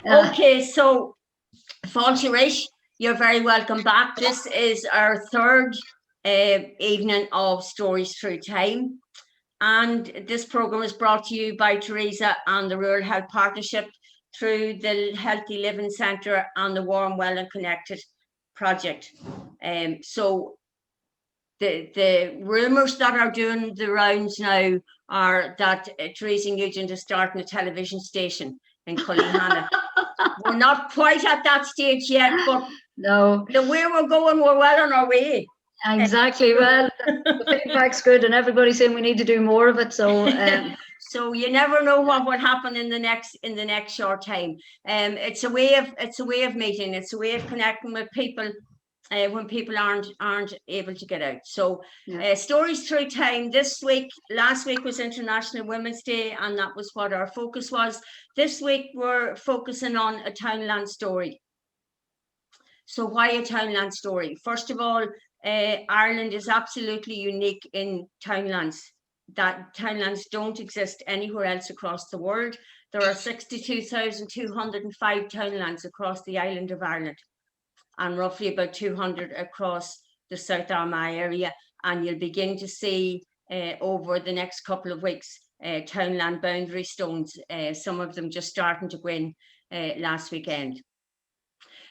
Okay, so Fáilte, you're very welcome back. This is our third evening of Stories Through Time. And this programme is brought to you by Teresa and the Rural Health Partnership through the Healthy Living Centre and the Warm, Well and Connected project. So the rumours that are doing the rounds now are that Teresa Nugent is starting a television station in Cullyhanna. We're not quite at that stage yet, but no, the way we're going, we're well on our way. Exactly. Well, the feedback's good, and everybody's saying we need to do more of it. So, so you never know what will happen in the next short time. It's a way of meeting. It's a way of connecting with people when people aren't able to get out. So, Stories Through Time last week was International Women's Day, and that was what our focus was. This week we're focusing on a townland story. So why a townland story? First of all, Ireland is absolutely unique in townlands. That townlands don't exist anywhere else across the world. There are 62,205 townlands across the island of Ireland, and roughly about 200 across the South Armagh area. And you'll begin to see over the next couple of weeks townland boundary stones, some of them just starting to go in last weekend.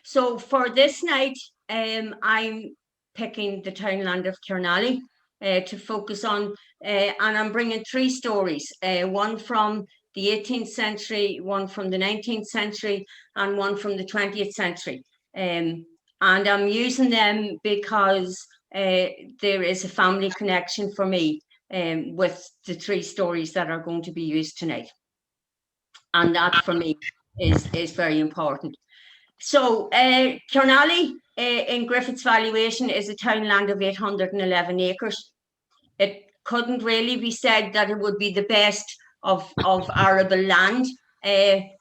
So for this night, I'm picking the townland of Carnally to focus on, and I'm bringing three stories, one from the 18th century, one from the 19th century, and one from the 20th century. And I'm using them because there is a family connection for me with the three stories that are going to be used tonight. And that for me is very important. So Carnally in Griffith's valuation is a townland of 811 acres. It couldn't really be said that it would be the best of arable land,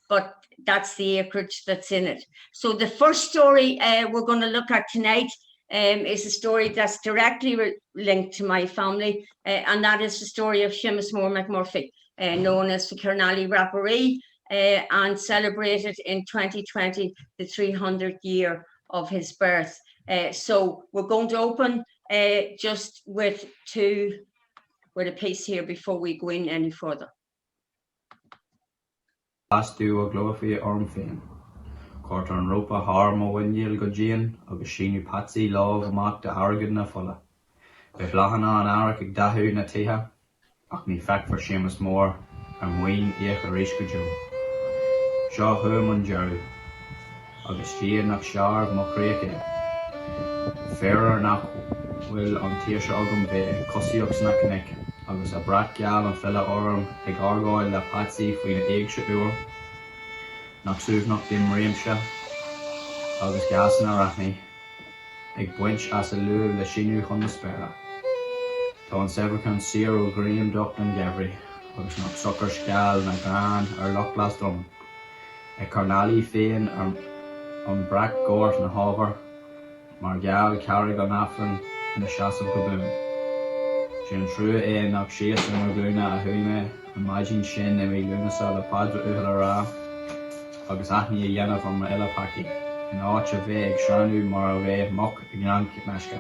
but that's the acreage that's in it. So the first story we're going to look at tonight is a story that's directly linked to my family, and that is the story of Séamus Mór McMurphy, known as the Carnally Rapparee, and celebrated in 2020 the 300th year of his birth. So we're going to open just with a piece here before we go in any further. Last do a glófi orm féin. Cort an ropa harm o windiel go Jean, agus sínu Patsy love amach de hargad na folla. Be blachana an arach ag dahu na tithe, ach ní fec for Séamus Mór an muin íoch a réis go Joe. Seo hum an Jerry, agus tíad nach searb mo creice. Fairer nach will an tíir se agam be cosíochs na cnic, agus a brat geal an fella orm ag argáil le Patsy faoin éag se uair. Nach suúh nach dim réimse, agus gas na rachni, ag buint as a luúh le sinú chun na spera. Tá an severcan sir ó Graham docht an Gevry, agus nach sucker scal na gran loch glas drum. Ag Carnally féin an brac gort na hábhar, mar geal carrig an affran na seasamh go bún. Sin trú nach síos an glúna a thuime an maidin sin mé lúnasa le padra uhla rá, agus aithní a dhéanamh an eile paci, in áit a bheith ag seanú mar a bheith moch ag ngan meisce.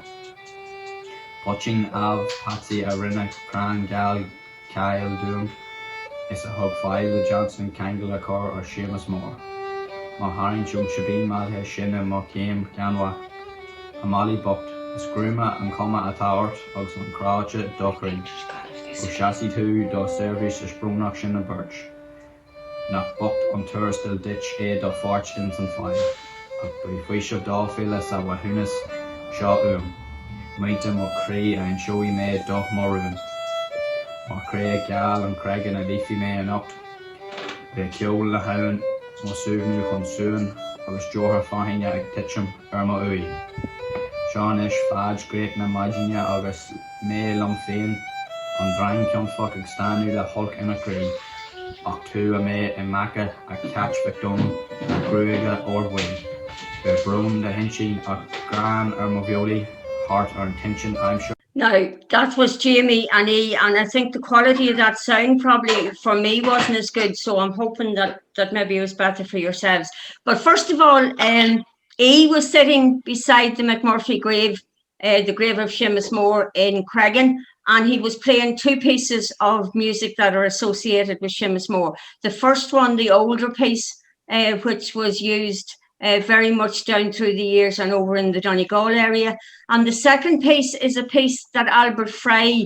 Poching av Patsy a rinne cran gal Kyle Doom is a hug file le Johnson Kangle a cor or Séamus Mór. Má haring jung shabin malhe shinne má céim ganwa. A mali bocht, is grúma an coma a tauert agus an cráide dochring. O chassis tú do service a sprúnach sin a birch. Nach bocht an turstil ditch do forch in san fire. Ach brí fuisio dá fila sa wahunas seo Maite mo cré ein showy me doch morun. Má cré gal an cregan a leafy me an ocht. Be ceol le haun mo suúnú chun suúin agus jothar fahinne ag titcham ma ui. Sean is fad great na maidine agus me lom féin an drain cean foc ag stanú le hulk ina cré. Ach tú a me I maca a catch becdom a grúige orway. Be brún le hinsin ach gran mo violi. Heart or intention, I'm sure. Now, that was Jamie and E, and I think the quality of that sound probably for me wasn't as good, so I'm hoping that maybe it was better for yourselves. But first of all, E was sitting beside the McMurphy grave, the grave of Séamus Mór in Cregan, and he was playing two pieces of music that are associated with Séamus Mór. The first one, the older piece, which was used very much down through the years and over in the Donegal area. And the second piece is a piece that Albert Fry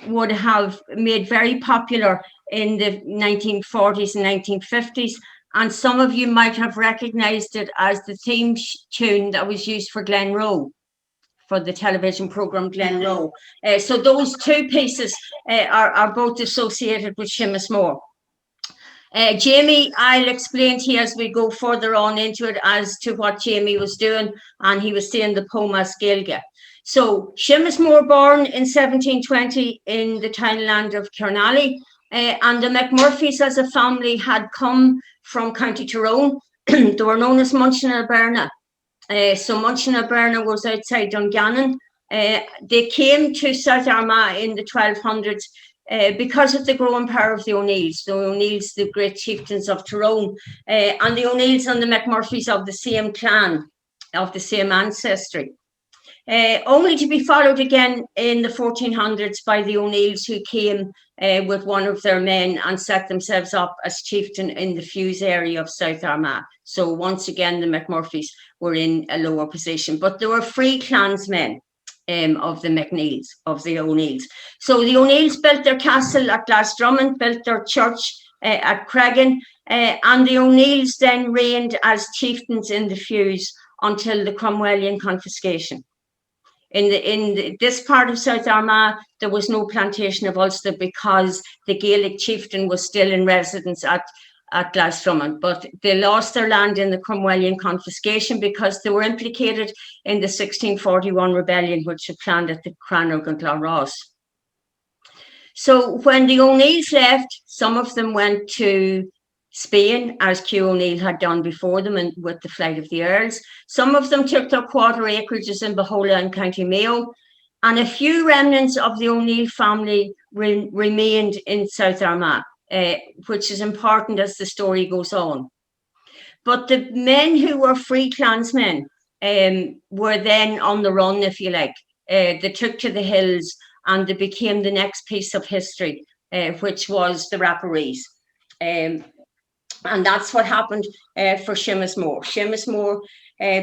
would have made very popular in the 1940s and 1950s. And some of you might have recognized it as the theme tune that was used for Glenroe, for the television program Glenroe. So those two pieces are both associated with Séamus Mór. Jamie, I'll explain to you as we go further on into it as to what Jamie was doing, and he was saying the poem as Gaeilge. So Séamus Mór born in 1720 in the townland of Carnally, and the McMurphys as a family had come from County Tyrone. They were known as Munchin Alberna. So Munchin Alberna was outside Dungannon. They came to South Armagh in the 1200s because of the growing power of the O'Neills. The O'Neills, the great chieftains of Tyrone, and the O'Neills and the McMurphys of the same clan, of the same ancestry. Only to be followed again in the 1400s by the O'Neills, who came with one of their men and set themselves up as chieftain in the Fuse area of South Armagh. So once again, the McMurphys were in a lower position, but they were free clansmen of the McNeils, of the O'Neills. So the O'Neills built their castle at Glasdrummond, built their church at Cregan, and the O'Neills then reigned as chieftains in the Fuse until the Cromwellian confiscation. In this part of South Armagh, there was no plantation of Ulster because the Gaelic chieftain was still in residence at Glasdrummond, but they lost their land in the Cromwellian confiscation because they were implicated in the 1641 rebellion, which was planned at the Crannog and Glenross. So when the O'Neills left, some of them went to Spain, as Q O'Neill had done before them, and with the flight of the Earls. Some of them took their quarter acreages in Behola and County Mayo, and a few remnants of the O'Neill family remained in South Armagh, which is important as the story goes on. But the men who were free clansmen were then on the run, if you like. They took to the hills and they became the next piece of history, which was the Rapparees. And that's what happened for Séamus Mór. Séamus Mór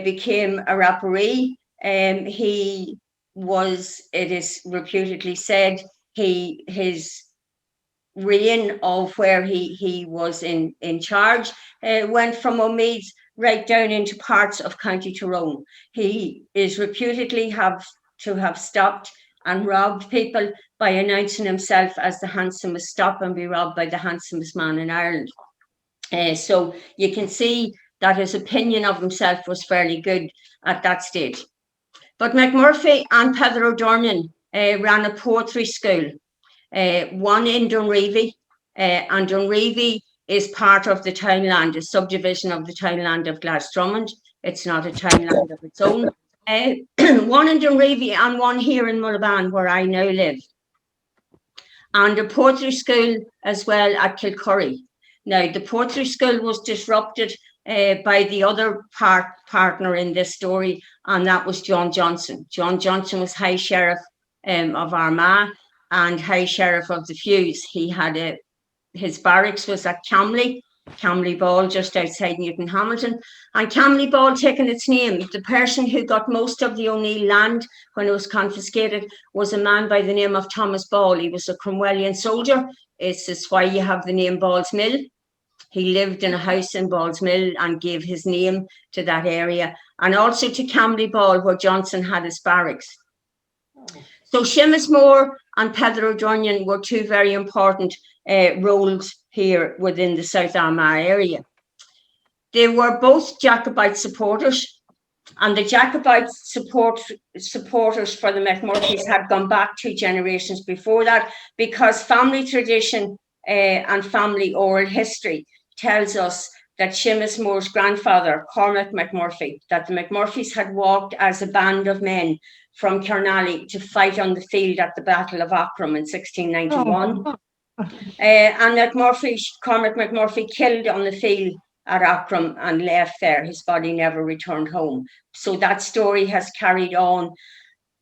became a Rapparee. He was, it is reputedly said, his reign of where he was in charge went from O'Meads right down into parts of County Tyrone. He is reputedly have stopped and robbed people by announcing himself as the handsomest, stop and be robbed by the handsomest man in Ireland. So you can see that his opinion of himself was fairly good at that stage. But McMurphy and Peadar O'Dornan ran a poetry school, one in Dunreevy, and Dunreevy is part of the townland, a subdivision of the townland of Glasdrummond. It's not a townland of its own. One in Dunreevy and one here in Mullaban, where I now live. And a poetry school as well at Kilcurry. Now, the poetry school was disrupted by the other partner in this story, and that was John Johnson. John Johnson was High Sheriff of Armagh and High Sheriff of the Fuse. He had his barracks was at Camley Ball, just outside Newton Hamilton. And Camley Ball, taking its name, the person who got most of the O'Neill land when it was confiscated was a man by the name of Thomas Ball. He was a Cromwellian soldier. It's why you have the name Ball's Mill. He lived in a house in Ball's Mill and gave his name to that area, and also to Camley Ball, where Johnson had his barracks. So Séamus Mór and Peadar O'Dornan were two very important roles here within the South Armagh area. They were both Jacobite supporters, and the Jacobite supporters for the McMurphys had gone back 2 generations before that, because family tradition and family oral history tells us that Séamus Mór's grandfather, Cormac McMurphy, that the McMurphys had walked as a band of men from Carnally to fight on the field at the Battle of Aughrim in 1691. And Cormac McMurphy killed on the field at Aughrim and left there. His body never returned home. So that story has carried on.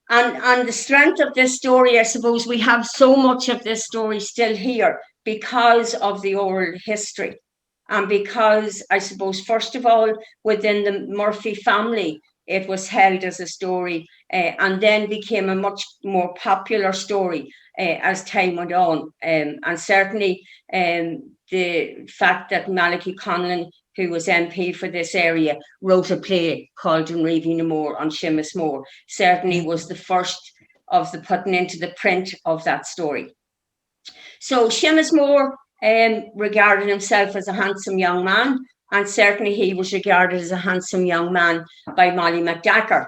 And the strength of this story, I suppose, we have so much of this story still here because of the oral history. And because, I suppose, first of all, within the Murphy family, it was held as a story and then became a much more popular story as time went on. And certainly the fact that Malachy Conlon, who was MP for this area, wrote a play called Dunreevy na Mór on Séamus Mór, certainly was the first of the putting into the print of that story. So Séamus Mór regarded himself as a handsome young man, and certainly he was regarded as a handsome young man by Molly McDacker.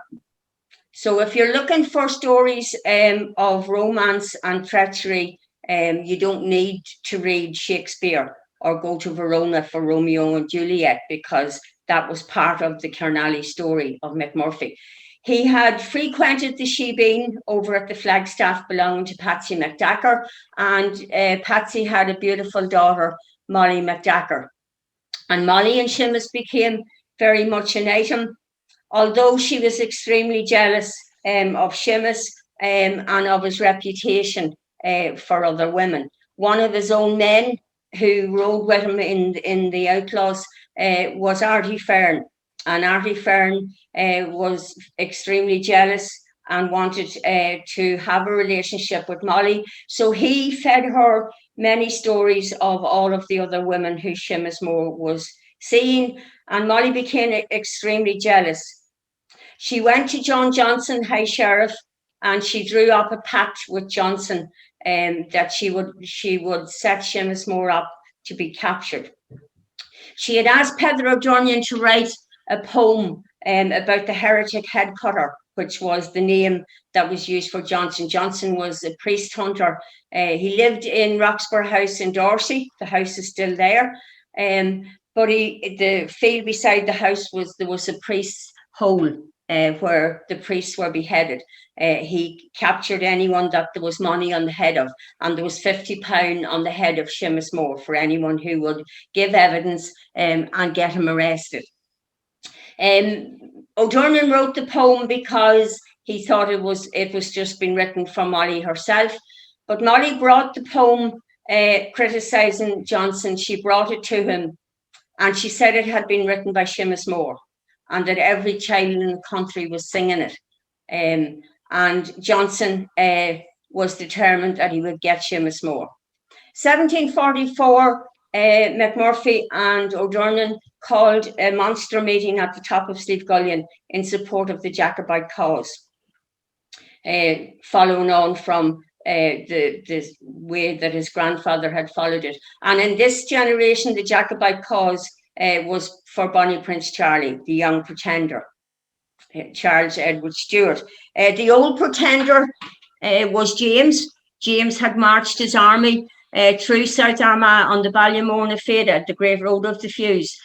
So if you're looking for stories of romance and treachery, you don't need to read Shakespeare or go to Verona for Romeo and Juliet, because that was part of the Carnally story of McMurphy. He had frequented the shebeen over at the Flagstaff belonging to Patsy McDacker, and Patsy had a beautiful daughter, Molly McDacker. And Molly and Séamus became very much an item, although she was extremely jealous of Séamus and of his reputation for other women. One of his own men who rode with him in the Outlaws was Artie Fearn. And Artie Fearn was extremely jealous and wanted to have a relationship with Molly. So he fed her many stories of all of the other women who Séamus Mór was seeing, and Molly became extremely jealous. She went to John Johnson, High Sheriff, and she drew up a pact with Johnson that she would set Séamus Mór up to be captured. She had asked Peadar O'Durnian to write a poem about the heretic head cutter, which was the name that was used for Johnson. Johnson was a priest hunter. He lived in Roxburgh House in Dorsey. The house is still there. But the field beside the house there was a priest's hole where the priests were beheaded. He captured anyone that there was money on the head of, and there was £50 on the head of Séamus Mór for anyone who would give evidence and get him arrested. O'Durnian wrote the poem because he thought it was just been written from Molly herself, but Molly brought the poem criticising Johnson. She brought it to him, and she said it had been written by Séamus Mór, and that every child in the country was singing it. And Johnson was determined that he would get Séamus Mór. 1744, McMurphy and O'Durnian called a monster meeting at the top of Slievegullin in support of the Jacobite cause, following on from the way that his grandfather had followed it. And in this generation, the Jacobite cause was for Bonnie Prince Charlie, the young pretender, Charles Edward Stewart. The old pretender was James. James had marched his army through South Armagh on the Ballymore na Féide, the Great Road of the Fuse,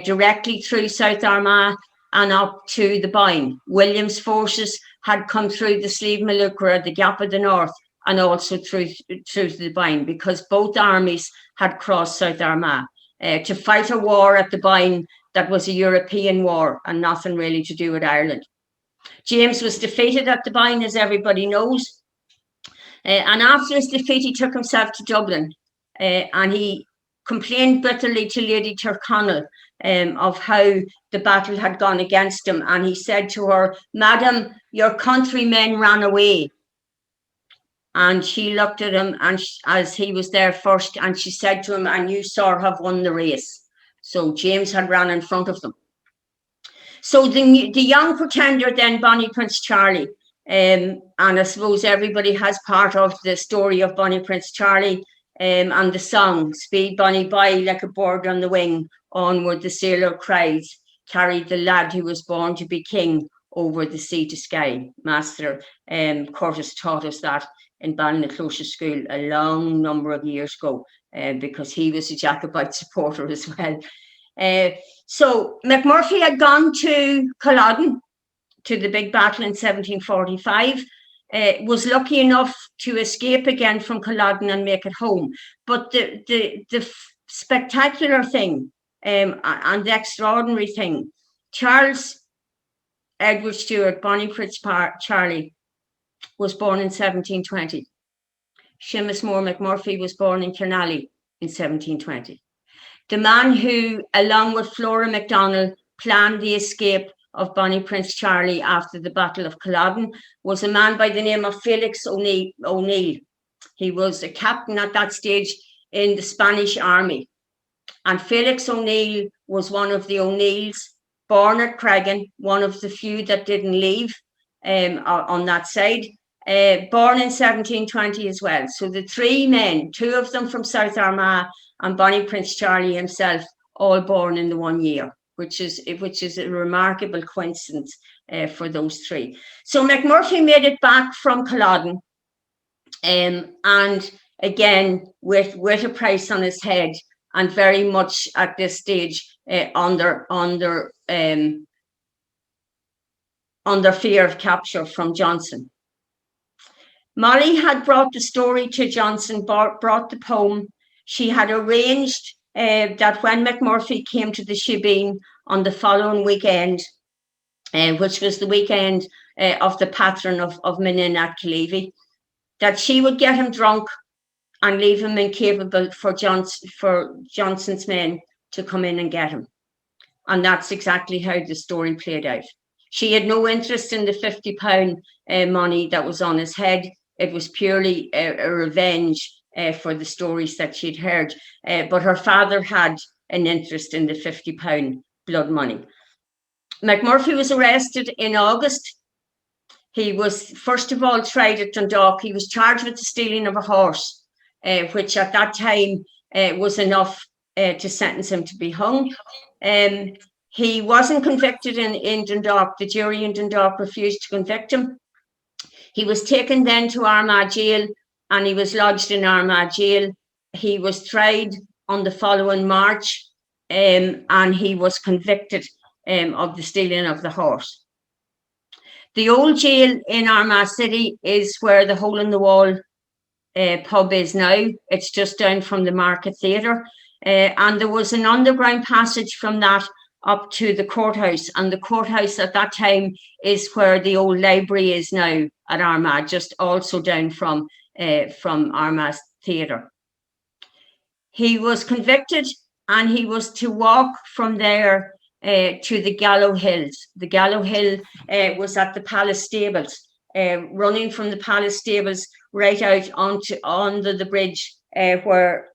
directly through South Armagh and up to the Boyne. William's forces had come through the Slieve Malucra, the Gap of the North, and also through the Boyne, because both armies had crossed South Armagh to fight a war at the Boyne that was a European war and nothing really to do with Ireland. James was defeated at the Boyne, as everybody knows. And after his defeat, he took himself to Dublin and he complained bitterly to Lady Tyrconnell of how the battle had gone against him. And he said to her, "Madam, your countrymen ran away." And she looked at him, and as he was there first, and she said to him, "And you, sir, have won the race." So James had ran in front of them. So the young pretender then, Bonnie Prince Charlie, and I suppose everybody has part of the story of Bonnie Prince Charlie and the song, "Speed Bonnie by like a bird on the wing, onward the sailor cries, carried the lad who was born to be king over the sea to sky." Master Curtis taught us that in Ballinaclosa School a long number of years ago, because he was a Jacobite supporter as well. So McMurphy had gone to Culloden to the big battle in 1745, was lucky enough to escape again from Culloden and make it home. But the spectacular thing and the extraordinary thing, Charles Edward Stewart, Bonnie Prince Charlie, was born in 1720. Séamus Mór McMurphy was born in Carnally in 1720. The man who, along with Flora MacDonald, planned the escape of Bonnie Prince Charlie after the Battle of Culloden was a man by the name of Felix O'Neill. He was a captain at that stage in the Spanish army. And Felix O'Neill was one of the O'Neills, born at Cregan, one of the few that didn't leave on that side, born in 1720 as well. So the three men, two of them from South Armagh and Bonnie Prince Charlie himself, all born in the 1 year, which is a remarkable coincidence for those three. So McMurphy made it back from Culloden, and again with a price on his head, and very much at this stage under fear of capture from Johnson. Molly had brought the story to Johnson, brought the poem. She had arranged that when McMurphy came to the Shebeen on the following weekend, which was the weekend of the patron of Minin at Killeavy, that she would get him drunk and leave him incapable for Johnson's men to come in and get him. And that's exactly how the story played out. She had no interest in the £50 money that was on his head. It was purely a revenge for the stories that she'd heard. But her father had an interest in the £50 blood money. McMurphy was arrested in August. He was, first of all, tried at Dundalk. He was charged with the stealing of a horse, which at that time was enough to sentence him to be hung. He wasn't convicted in Dundalk. The jury in Dundalk refused to convict him. He was taken then to Armagh Jail, and he was lodged in Armagh Jail. He was tried on the following March, and he was convicted of the stealing of the horse. The old jail in Armagh City is where the Hole in the Wall pub is now. It's just down from the Market Theatre. And there was an underground passage from that up to the courthouse. And the courthouse at that time is where the old library is now at Armagh, just also down from Armagh Theatre. He was convicted, and he was to walk from there to the Gallow Hills. The Gallow Hill was at the Palace Stables, running from the Palace Stables right out onto the bridge where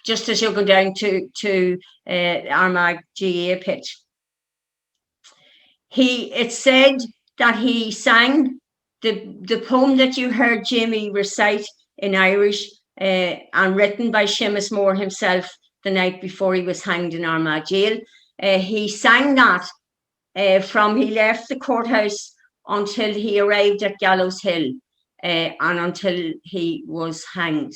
just as you're going down to Armagh GA pitch. It's said that he sang the poem that you heard Jamie recite in Irish, and written by Séamus Mór himself the night before he was hanged in Armagh Jail. He sang that from he left the courthouse until he arrived at Gallows Hill, and until he was hanged.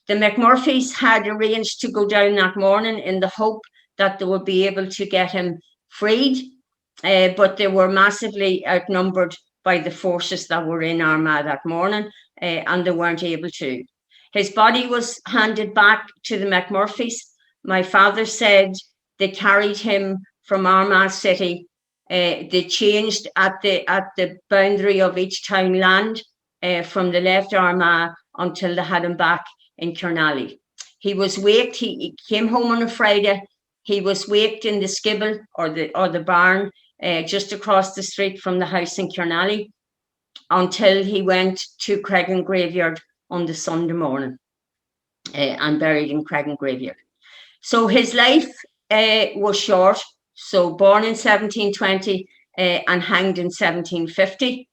The McMurphys had arranged to go down that morning in the hope that they would be able to get him freed, but they were massively outnumbered by the forces that were in Armagh that morning, and they weren't able to. His body was handed back to the McMurphys. My father said they carried him from Armagh City. They changed at the boundary of each town land from the left Armagh until they had him back in Carnally. He was waked. He came home on a Friday. He was waked in the skibble or the barn just across the street from the house in Carnally, until he went to Cregan Graveyard on the Sunday morning and buried in Cregan Graveyard. So his life was short. So born in 1720 and hanged in 1750.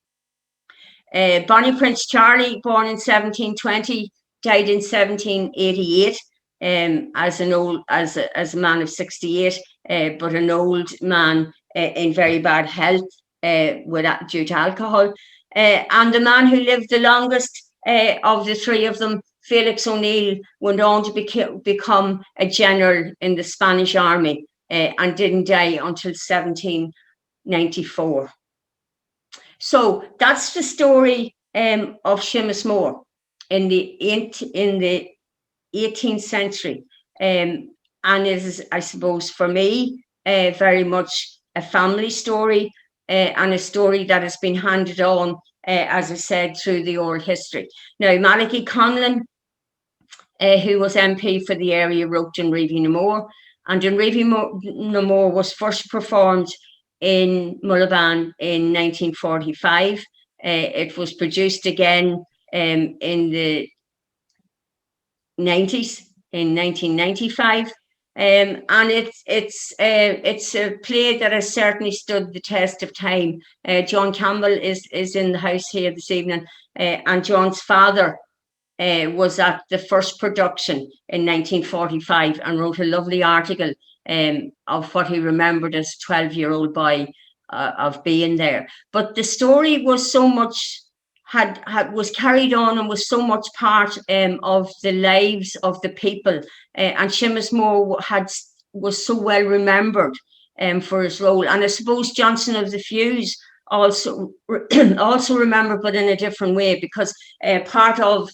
Bonnie Prince Charlie, born in 1720, died in 1788 as a man of 68, but an old man in very bad health due to alcohol. And the man who lived the longest of the three of them, Felix O'Neill went on to become a general in the Spanish army and didn't die until 1794. So that's the story of Séamus Mór in the 18th century. And it is, I suppose, for me, very much a family story and a story that has been handed on, as I said, through the oral history. Now, Malachy Conlon, who was MP for the area, wrote An Riomh na Mór, and An Riomh na Mór was first performed in Mullaban in 1945. It was produced again in the 90s, in 1995. And it's a play that has certainly stood the test of time. John Campbell is in the house here this evening, and John's father was at the first production in 1945 and wrote a lovely article of what he remembered as a 12-year-old boy of being there. But the story was so much was carried on and was so much part of the lives of the people, and Séamus Mór was so well remembered for his role. And I suppose Johnson of the Fuse also remembered, but in a different way, because part of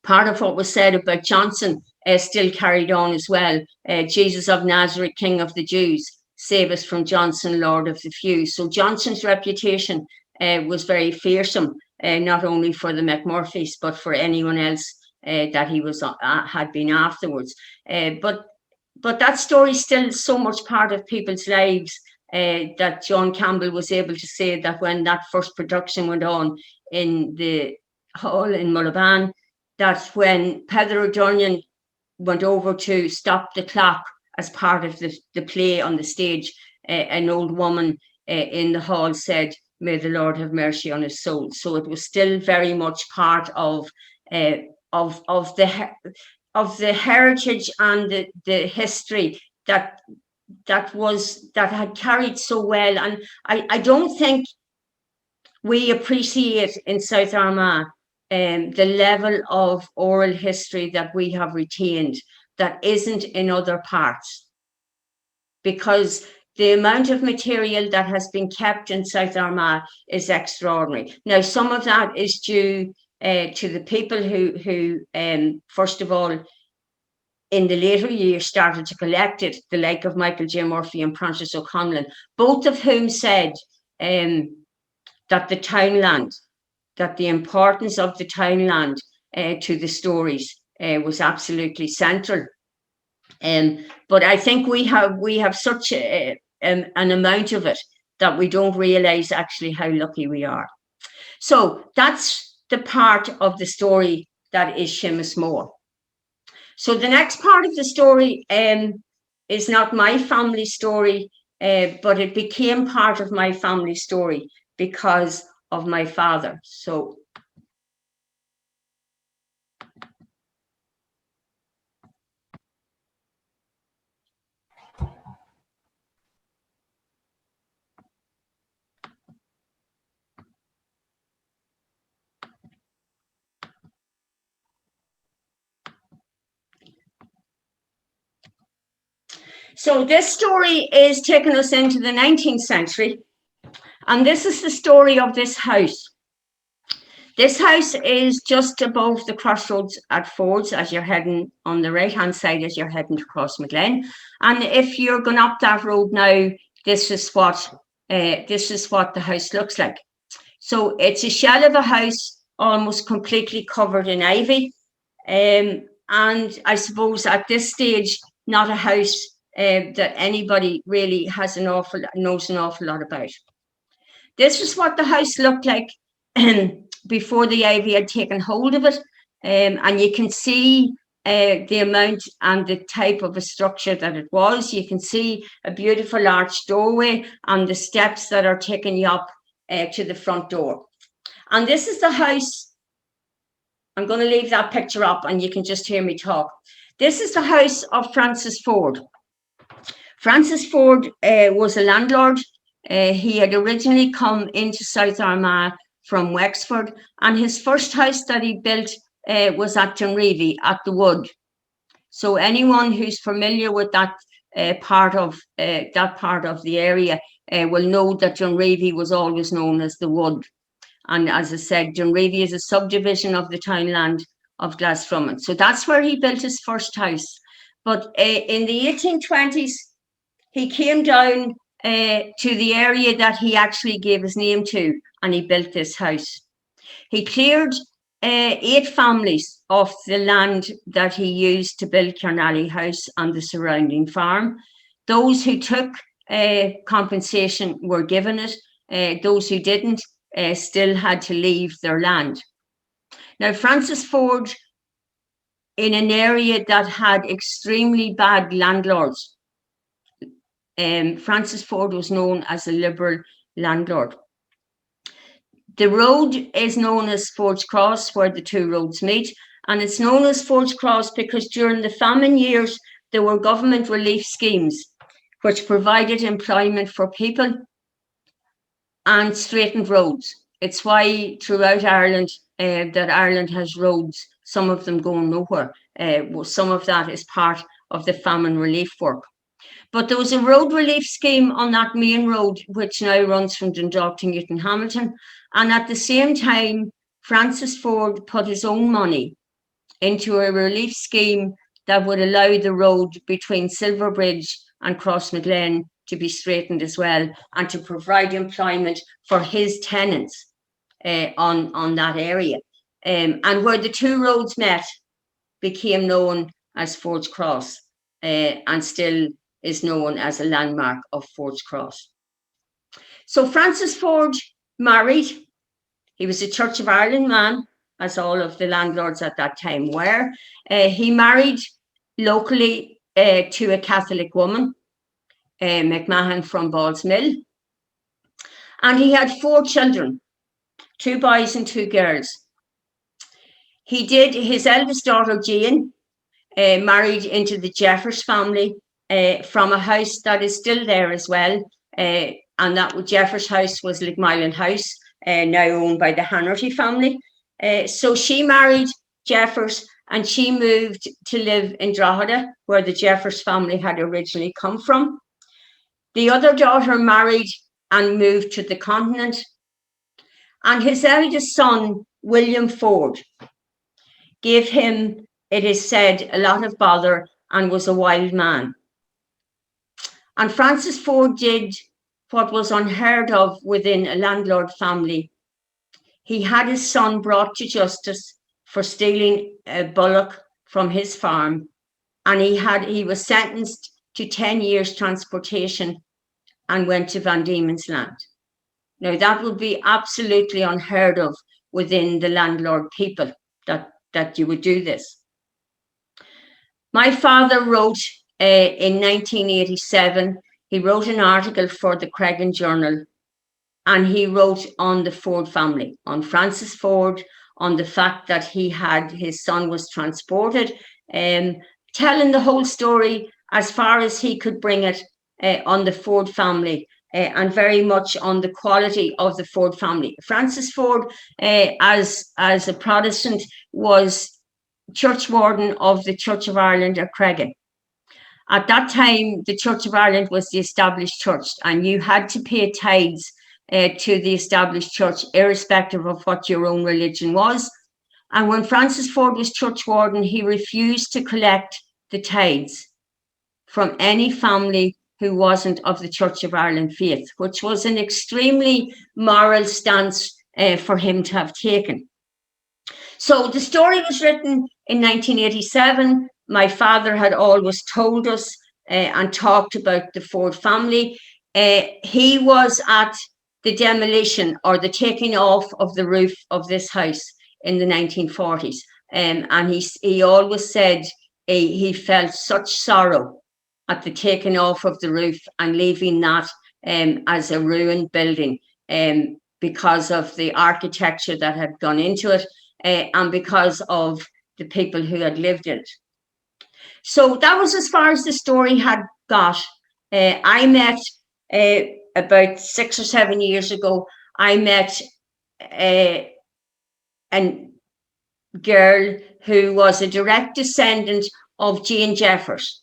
what was said about Johnson still carried on as well. Jesus of Nazareth, King of the Jews, save us from Johnson, Lord of the Fuse. So Johnson's reputation was very fearsome, not only for the McMurphys, but for anyone else that he was had been afterwards. But that story is still so much part of people's lives that John Campbell was able to say that when that first production went on in the hall in Mullaban, that when Peadar O'Donnell went over to stop the clock as part of the play on the stage, an old woman in the hall said, "May the Lord have mercy on his soul." So it was still very much part of the heritage and the history that had carried so well. And I don't think we appreciate in South Armagh the level of oral history that we have retained that isn't in other parts, because the amount of material that has been kept in South Armagh is extraordinary. Now, some of that is due to the people who first of all, in the later years started to collect it, the like of Michael J. Murphy and Francis O'Connell, both of whom said that the townland, that the importance of the townland to the stories was absolutely central. But I think we have such an amount of it that we don't realise actually how lucky we are. So that's the part of the story that is Séamus Mór. So the next part of the story is not my family story, but it became part of my family story because of my father. So this story is taking us into the 19th century. And this is the story of this house. This house is just above the crossroads at Fords as you're heading on the right-hand side as you're heading to Crossmaglen. And if you're going up that road now, this is what the house looks like. So it's a shell of a house, almost completely covered in ivy. And I suppose at this stage, not a house that anybody really knows an awful lot about. This is what the house looked like before the ivy had taken hold of it, and you can see the amount and the type of a structure that it was. You can see a beautiful arched doorway and the steps that are taking you up to the front door. And this is the house. I'm going to leave that picture up and you can just hear me talk. This is the house of Francis Ford. Francis Ford was a landlord. He had originally come into South Armagh from Wexford, and his first house that he built was at Dunreevy, at the Wood. So anyone who's familiar with that part of the area will know that Dunreevy was always known as the Wood. And as I said, Dunreevy is a subdivision of the townland of Glasfrummin. So that's where he built his first house. But in the 1820s, he came down to the area that he actually gave his name to, and he built this house. He cleared 8 families off the land that he used to build Carnally House and the surrounding farm. Those who took compensation were given it. Those who didn't still had to leave their land. Now, Francis Ford, in an area that had extremely bad landlords, Francis Ford was known as a liberal landlord. The road is known as Ford's Cross, where the two roads meet. And it's known as Ford's Cross because during the famine years, there were government relief schemes which provided employment for people and straightened roads. It's why throughout Ireland, that Ireland has roads, some of them going nowhere. Some of that is part of the famine relief work. But there was a road relief scheme on that main road, which now runs from Dundalk to Newton Hamilton. And at the same time, Francis Ford put his own money into a relief scheme that would allow the road between Silverbridge and Crossmaglen to be straightened as well, and to provide employment for his tenants on that area. And where the two roads met became known as Ford's Cross, and still is known as a landmark of Ford's Cross. So Francis Ford married. He was a Church of Ireland man, as all of the landlords at that time were. He married locally to a Catholic woman, McMahon from Ballsmill. And he had 4 children, 2 boys and 2 girls. His eldest daughter, Jane, married into the Jeffers family from a house that is still there as well. And that Jeffers house was Ligmyland House, now owned by the Hanratty family. So she married Jeffers and she moved to live in Drogheda, where the Jeffers family had originally come from. The other daughter married and moved to the continent. And his eldest son, William Ford, gave him, it is said, a lot of bother and was a wild man. And Francis Ford did what was unheard of within a landlord family. He had his son brought to justice for stealing a bullock from his farm, and he was sentenced to 10 years transportation and went to Van Diemen's Land. Now, that would be absolutely unheard of within the landlord people, that you would do this. My father wrote in 1987, he wrote an article for the Cregan Journal, and he wrote on the Ford family, on Francis Ford, on the fact that his son was transported, telling the whole story as far as he could bring it on the Ford family, and very much on the quality of the Ford family. Francis Ford, as a Protestant, was church warden of the Church of Ireland at Cregan. At that time, the Church of Ireland was the established church, and you had to pay tithes to the established church, irrespective of what your own religion was. And when Francis Ford was church warden, he refused to collect the tithes from any family who wasn't of the Church of Ireland faith, which was an extremely moral stance for him to have taken. So the story was written in 1987. My father had always told us and talked about the Ford family. He was at the demolition or the taking off of the roof of this house in the 1940s. And he always said he felt such sorrow at the taking off of the roof and leaving that as a ruined building because of the architecture that had gone into it and because of the people who had lived in it. So that was as far as the story had got. I met about 6 or 7 years ago, I met a girl who was a direct descendant of Jane Jeffers,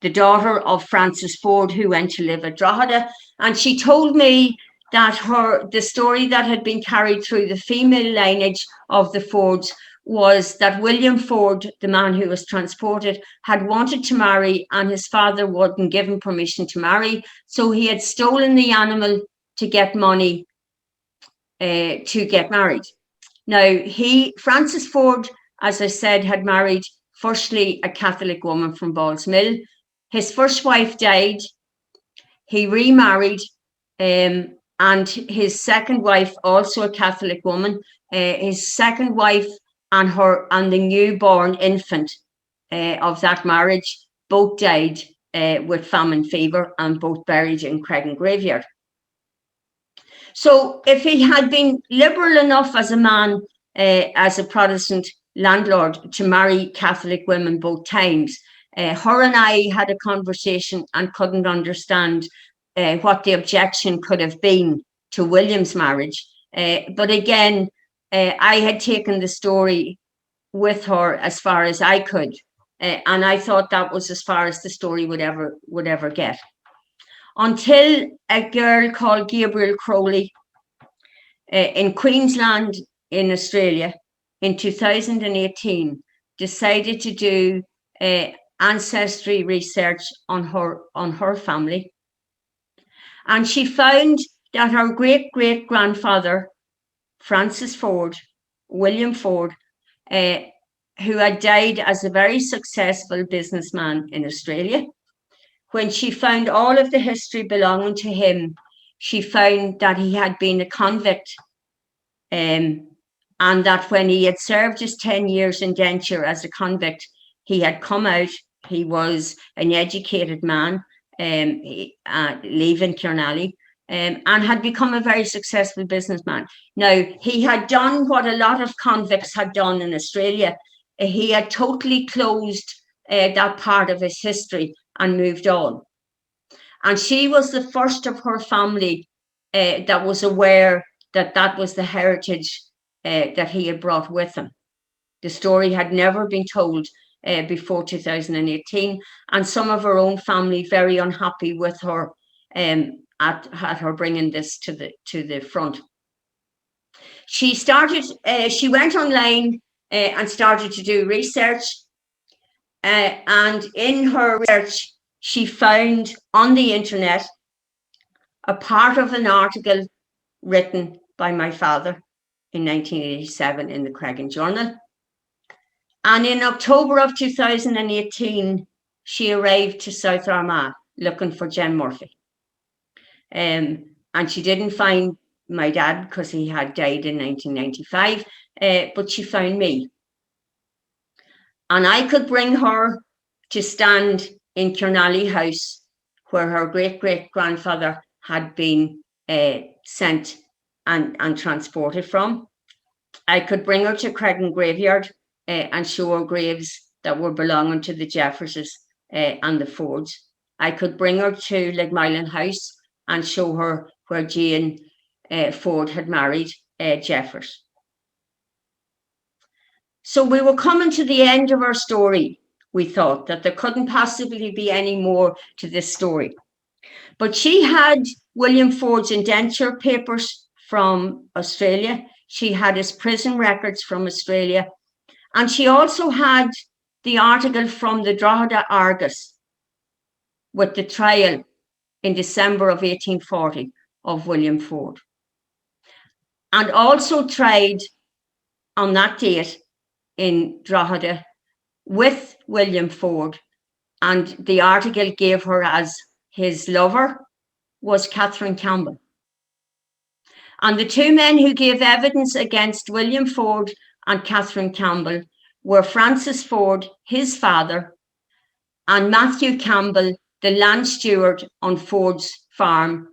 the daughter of Francis Ford, who went to live at Drogheda. And she told me that the story that had been carried through the female lineage of the Fords was that William Ford, the man who was transported, had wanted to marry and his father wouldn't give him permission to marry. So he had stolen the animal to get money to get married. Now, Francis Ford, as I said, had married firstly a Catholic woman from Ballsmill. His first wife died. He remarried, and his second wife, also a Catholic woman, his second wife and the newborn infant of that marriage both died with famine fever and both buried in Cregan graveyard. So if he had been liberal enough as a man, as a Protestant landlord, to marry Catholic women both times, her and I had a conversation and couldn't understand what the objection could have been to William's marriage. But again, I had taken the story with her as far as I could, and I thought that was as far as the story would ever get. Until a girl called Gabriel Crowley in Queensland in Australia in 2018 decided to do ancestry research on her family. And she found that her great-great-grandfather, Francis Ford, William Ford, who had died as a very successful businessman in Australia, when she found all of the history belonging to him, she found that he had been a convict, and that when he had served his 10 years indenture as a convict, he had come out. He was an educated man, leaving Carnally, and had become a very successful businessman. Now, he had done what a lot of convicts had done in Australia. He had totally closed that part of his history and moved on. And she was the first of her family that was aware that that was the heritage that he had brought with him. The story had never been told before 2018, and some of her own family very unhappy with her at her bringing this to the front. She went online and started to do research, and in her research she found on the internet a part of an article written by my father in 1987 in the Cregan Journal. And in October of 2018, she arrived to South Armagh looking for Jen Murphy. And she didn't find my dad because he had died in 1995, but she found me. And I could bring her to stand in Carnally House, where her great-great-grandfather had been sent and transported from. I could bring her to Cregan graveyard and show her graves that were belonging to the Jefferses and the Fords. I could bring her to Legmylan House and show her where Jane Ford had married Jeffers. So we were coming to the end of our story. We thought that there couldn't possibly be any more to this story. But she had William Ford's indenture papers from Australia. She had his prison records from Australia. And she also had the article from the Drogheda Argus with the trial in December of 1840 of William Ford. And also tried on that date in Drogheda with William Ford. And the article gave her as his lover was Catherine Campbell. And the two men who gave evidence against William Ford and Catherine Campbell were Francis Ford, his father, and Matthew Campbell, the land steward on Ford's farm,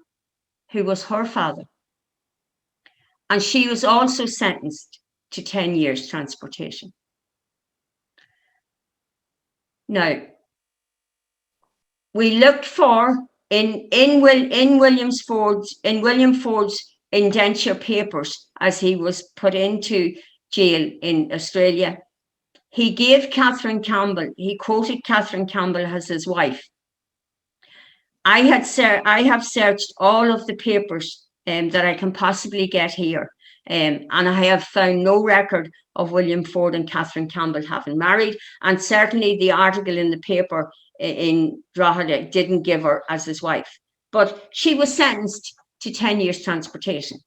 who was her father. And she was also sentenced to 10 years transportation. Now, we looked for in William Ford's indenture papers, as he was put into jail in Australia. He gave Catherine Campbell, he quoted Catherine Campbell as his wife. I have searched all of the papers that I can possibly get here, and I have found no record of William Ford and Catherine Campbell having married, and certainly the article in the paper in Drogheda didn't give her as his wife, but she was sentenced to 10 years transportation.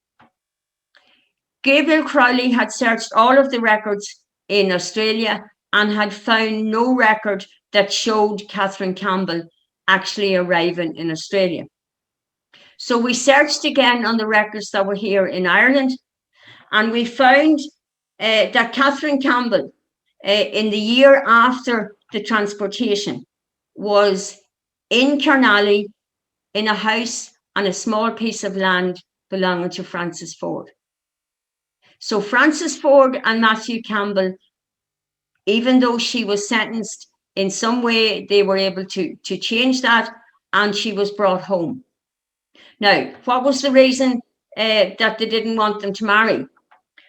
Gabriel Crowley had searched all of the records in Australia and had found no record that showed Catherine Campbell actually arriving in Australia. So we searched again on the records that were here in Ireland, and we found that Catherine Campbell, in the year after the transportation, was in Carnally in a house on a small piece of land belonging to Francis Ford. So Francis Ford and Matthew Campbell, even though she was sentenced, in some way they were able to change that, and she was brought home. Now, what was the reason that they didn't want them to marry?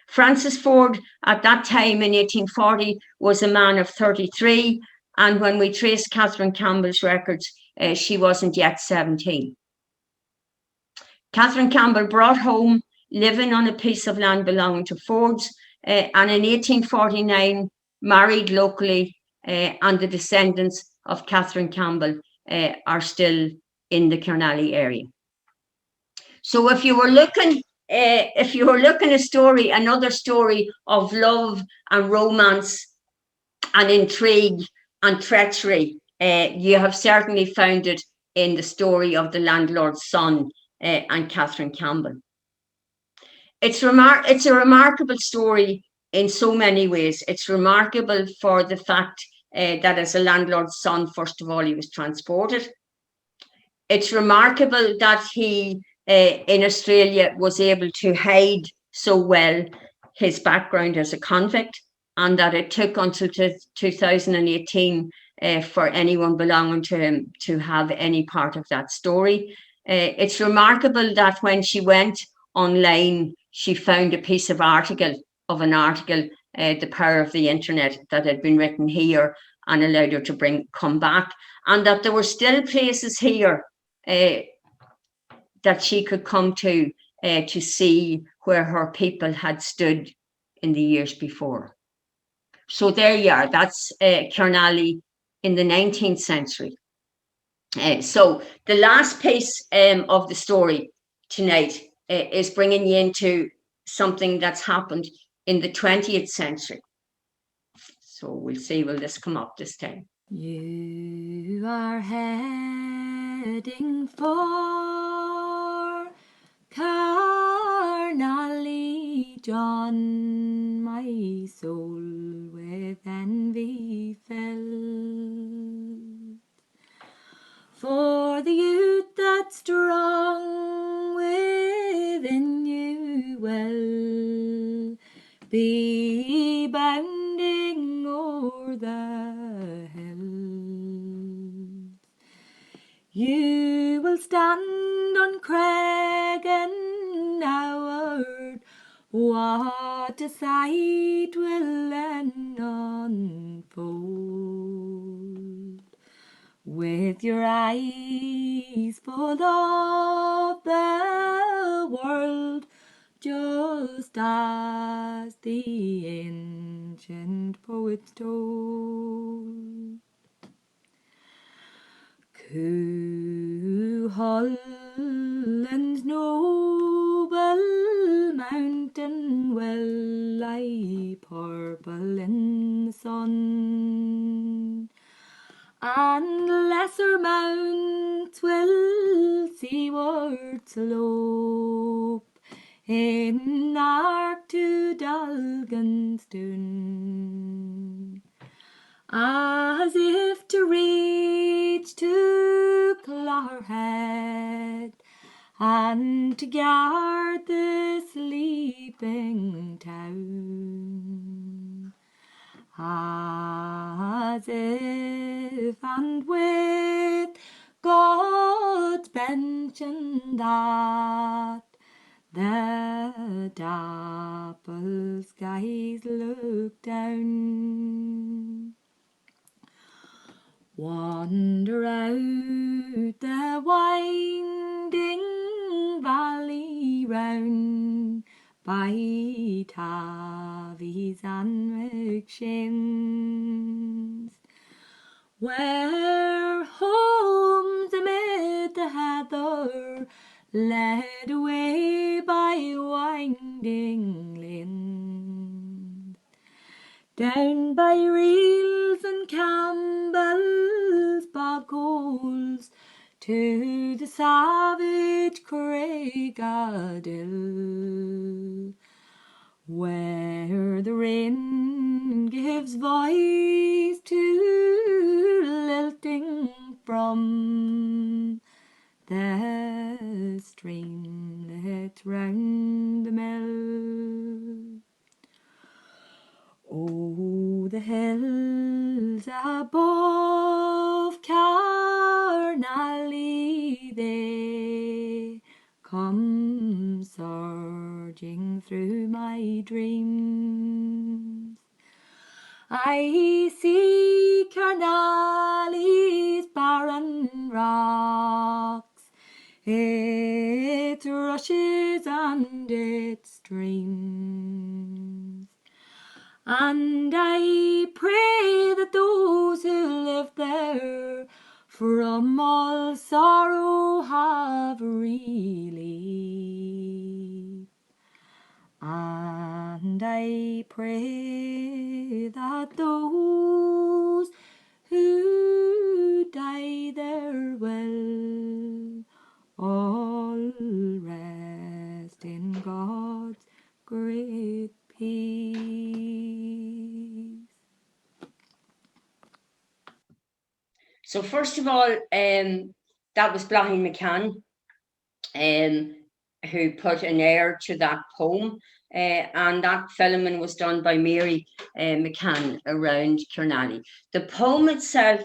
Francis Ford at that time in 1840 was a man of 33, and when we traced Catherine Campbell's records, she wasn't yet 17. Catherine Campbell brought home, living on a piece of land belonging to Fords, and in 1849 married locally, and the descendants of Catherine Campbell are still in the Carnally area. So if you were looking a story, another story of love and romance and intrigue and treachery, you have certainly found it in the story of the landlord's son and Catherine Campbell. It's a remarkable story in so many ways. It's remarkable for the fact that as a landlord's son, first of all, he was transported. It's remarkable that he, in Australia, was able to hide so well his background as a convict, and that it took until 2018 for anyone belonging to him to have any part of that story. It's remarkable that when she went online, she found a piece of an article, The Power of the Internet, that had been written here and allowed her to come back, and that there were still places here that she could come to see where her people had stood in the years before. So there you are. That's Carnally in the 19th century. So the last piece of the story tonight is bringing you into something that's happened in the 20th century. So we'll see, will this come up this time? You are heading for Carnally, John, my soul with envy filled. For the youth that's strong within you will be bounding o'er the hills. You will stand on crag and howard, what a sight will then unfold. With your eyes full of the world, just as the ancient poets told. Cuchulain's noble mountain will lie purple in the sun, and lesser mounts will seaward slope in arc to Dalganstown, as if to reach to Clogherhead and to guard the sleeping town. As if and with God's bench that the dapple skies look down. Wander out the winding valley round by Tavies and McShins, where homes amid the heather, led away by winding linn, down by reels and Campbell's bog holes, to the savage Craigadil, where the rain gives voice to lilting from the streamlet round the mill. Oh, the hills above Carnally, they come surging through my dreams. I see Carnally's barren rocks, its rushes and its streams, and I pray that those who live there from all sorrow have relief. And I pray that those who die there will all rest in God's great peace. So first of all, that was Blahin McCann, who put an air to that poem, and that filming was done by Mary McCann around Carnally. The poem itself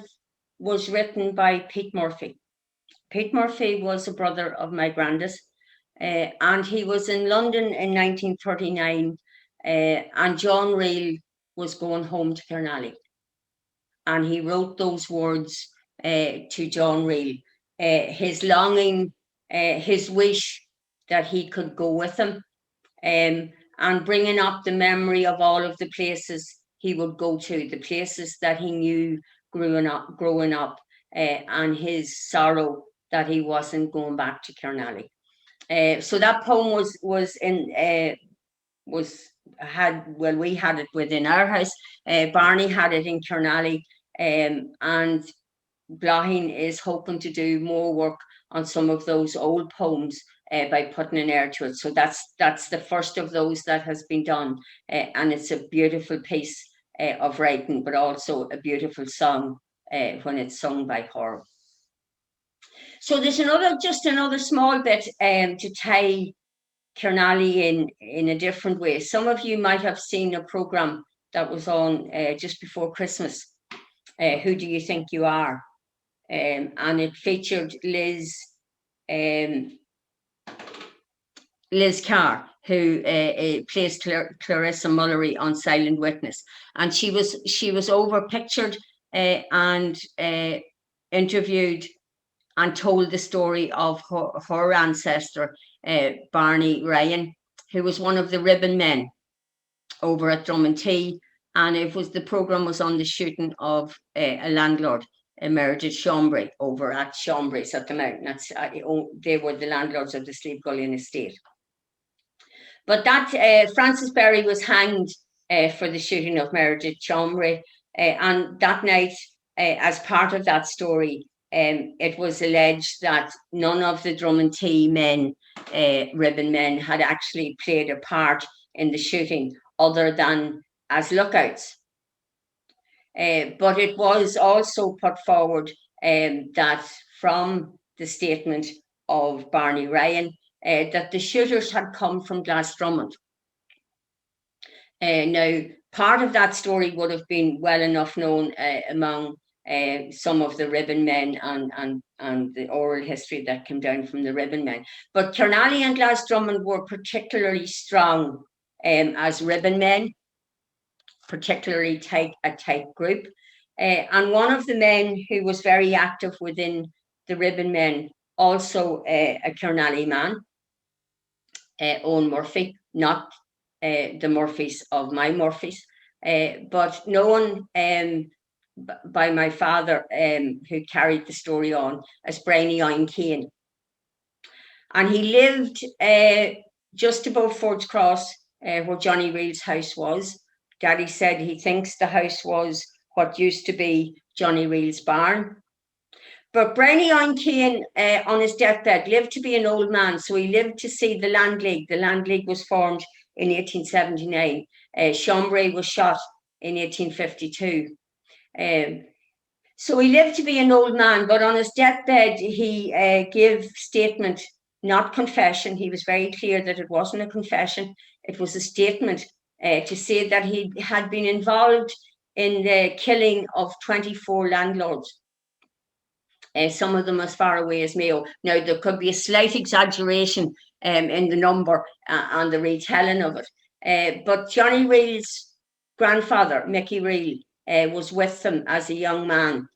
was written by Pete Murphy. Pete Murphy was a brother of my grandad, and he was in London in 1939, and John Reel was going home to Carnally, and he wrote those words to John Reel, his longing, his wish that he could go with him, and bringing up the memory of all of the places he would go to, the places that he knew growing up, and his sorrow that he wasn't going back to Carnally. So that poem we had it within our house. Barney had it in Carnally, and Blahin is hoping to do more work on some of those old poems by putting an air to it. So that's the first of those that has been done, and it's a beautiful piece of writing, but also a beautiful song when it's sung by her. So there's another small bit to tie Carnally in a different way. Some of you might have seen a programme that was on just before Christmas, Who Do You Think You Are? And it featured Liz Carr, who plays Clarissa Mullery on Silent Witness, and she was over pictured and interviewed and told the story of her ancestor, Barney Ryan, who was one of the ribbon men over at Drummondtee, and the programme was on the shooting of a landlord, Meredith Chambray, over at Chambray's at the mountain. They were the landlords of the Slieve Gullion estate. But that Francis Berry was hanged for the shooting of Meredith Chambray, and that night, as part of that story, it was alleged that none of the Drummondtee men, ribbon men, had actually played a part in the shooting other than as lookouts. But it was also put forward that from the statement of Barney Ryan, that the shooters had come from Glasdrummond. Now, part of that story would have been well enough known among some of the ribbon men and the oral history that came down from the ribbon men. But Carnally and Glasdrumman were particularly strong as ribbon men, particularly a tight group. And one of the men who was very active within the ribbon men, also a Carnally man, Owen Murphy, not the Murphys of my Murphys, but known by my father, who carried the story on as Brainy Owen Kane. And he lived just above Ford's Cross, where Johnny Reel's house was. Daddy said he thinks the house was what used to be Johnny Reel's barn. But Brainy Owen Kane, on his deathbed, lived to be an old man, so he lived to see the Land League. The Land League was formed in 1879. Chambray was shot in 1852. So he lived to be an old man, but on his deathbed, he gave statement, not confession. He was very clear that it wasn't a confession. It was a statement to say that he had been involved in the killing of 24 landlords. Some of them as far away as Mayo. Now, there could be a slight exaggeration in the number and the retelling of it. But Johnny Reel's grandfather, Mickey Reel, was with them as a young man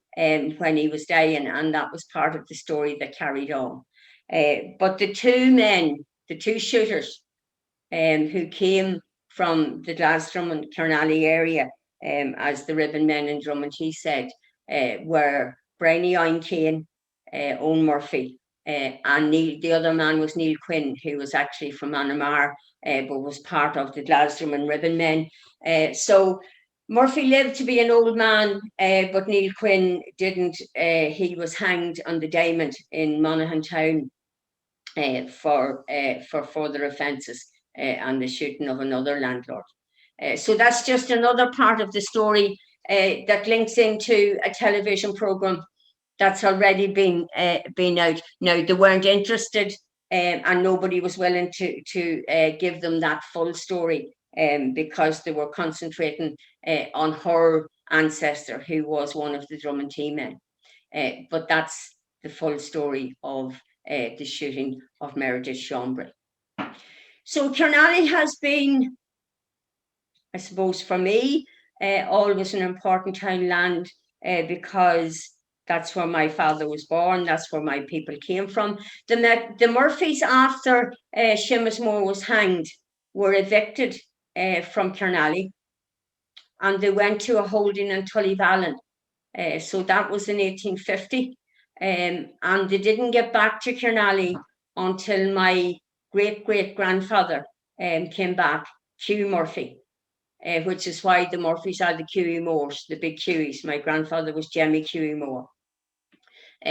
when he was dying, and that was part of the story that carried on. But the two men, the two shooters who came from the Glasdrumman Carnally area, as the ribbon men in Drummondhee said, were Brainy Owen Kane, Owen Murphy, and Neil, the other man was Neil Quinn, who was actually from Anamar, but was part of the Glasdrumman ribbon men. So Murphy lived to be an old man, but Neil Quinn didn't. He was hanged on the Diamond in Monaghan Town for further offences and the shooting of another landlord. So that's just another part of the story that links into a television programme that's already been out. Now, they weren't interested and nobody was willing to give them that full story because they were concentrating on her ancestor, who was one of the Drummondhee men. But that's the full story of the shooting of Meredith Chambray. So Carnally has been, I suppose for me, always an important townland because that's where my father was born. That's where my people came from. The Murphys, after Séamus Mór was hanged, were evicted from Carnally, and they went to a holding in Tullyvallen. So that was in 1850. And they didn't get back to Carnally until my great-great-grandfather came back, Hugh Murphy. Which is why the Murphys are the Hughie Moors, the big Hughie's. My grandfather was Jemmy Hughie Moore.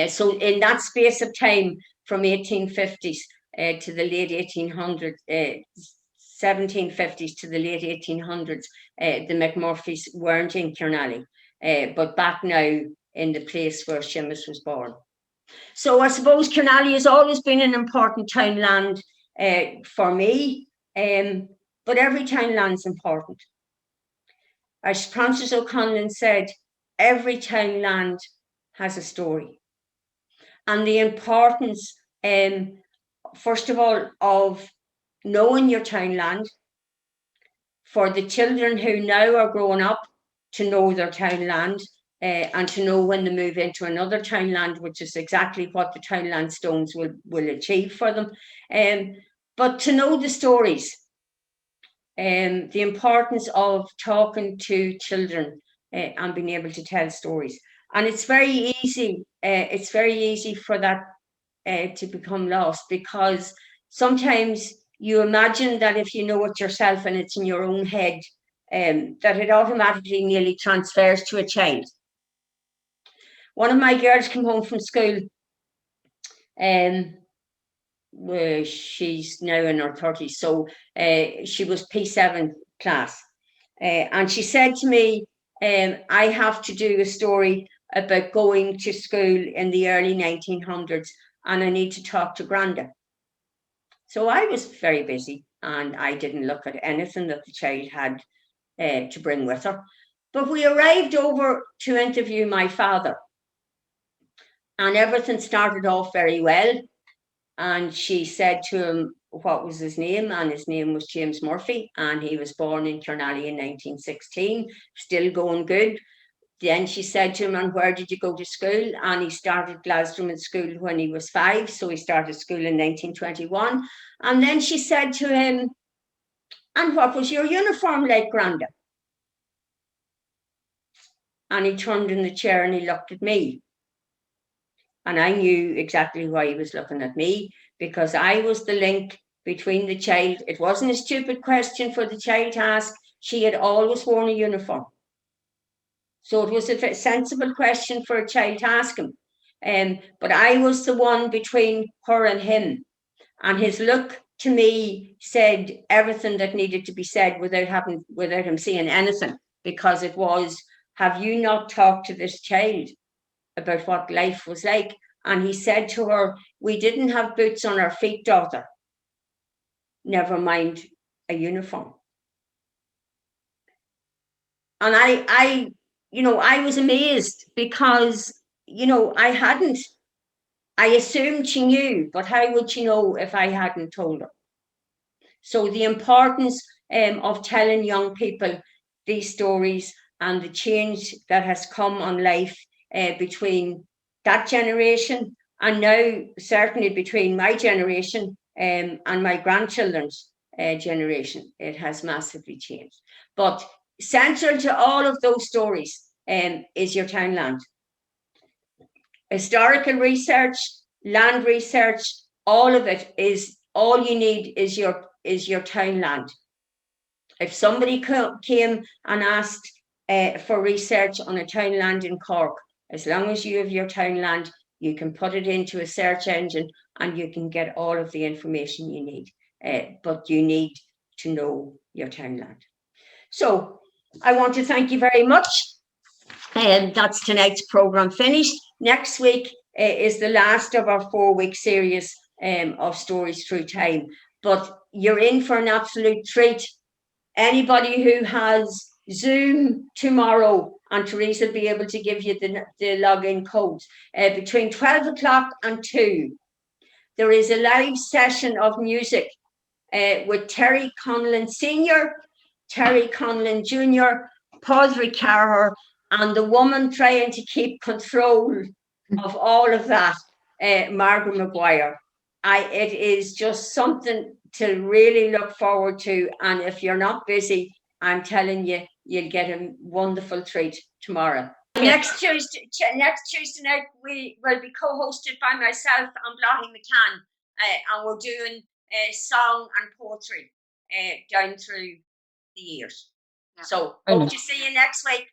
So in that space of time, from 1850s to the late 1800s, 1750s to the late 1800s, the McMurphys weren't in Carnally, but back now in the place where Séamus was born. So I suppose Carnally has always been an important townland for me, but every townland's important. As Francis O'Connell said, every townland has a story. And the importance, first of all, of knowing your townland, for the children who now are growing up to know their townland and to know when they move into another townland, which is exactly what the townland stones will achieve for them. But to know the stories. The importance of talking to children and being able to tell stories. And it's very easy. It's very easy for that to become lost, because sometimes you imagine that if you know it yourself and it's in your own head, that it automatically nearly transfers to a child. One of my girls came home from school, she's now in her 30s, so she was P7 class, and she said to me, I have to do a story about going to school in the early 1900s, and I need to talk to Granda. So I was very busy and I didn't look at anything that the child had to bring with her. But we arrived over to interview my father, and everything started off very well. And she said to him what was his name, and his name was Séamus Mór, and he was born in Carnally in 1916, still going good. Then she said to him, and where did you go to school? And he started Glasgow School when he was 5, so he started school in 1921. And then she said to him, and what was your uniform like, Granda? And he turned in the chair and he looked at me. And I knew exactly why he was looking at me, because I was the link between the child. It wasn't a stupid question for the child to ask. She had always worn a uniform. So it was a sensible question for a child to ask him. But I was the one between her and him. And his look to me said everything that needed to be said without him saying anything, because it was, have you not talked to this child about what life was like? And he said to her, we didn't have boots on our feet, daughter. Never mind a uniform. And I was amazed, because, I assumed she knew, but how would she know if I hadn't told her? So the importance of telling young people these stories and the change that has come on life between that generation and now certainly between my generation and my grandchildren's generation, it has massively changed. But central to all of those stories is your townland. Historical research, land research, all of it is, all you need is your townland. If somebody came and asked for research on a townland in Cork, as long as you have your townland, you can put it into a search engine and you can get all of the information you need. But you need to know your townland. So I want to thank you very much. And that's tonight's programme finished. Next week is the last of our 4-week series of Stories Through Time. But you're in for an absolute treat. Anybody who has Zoom tomorrow, and Teresa will be able to give you the login codes, between 12 o'clock and 2, there is a live session of music with Terry Conlon Sr., Terry Conlon Jr., Padraig Carr, and the woman trying to keep control of all of that, Margaret Maguire. It is just something to really look forward to. And if you're not busy, I'm telling you, you'll get a wonderful treat tomorrow. Next Tuesday night, we will be co-hosted by myself and Blahi McCann, and we're doing song and poetry down through the years. Yeah. So hope to see you next week.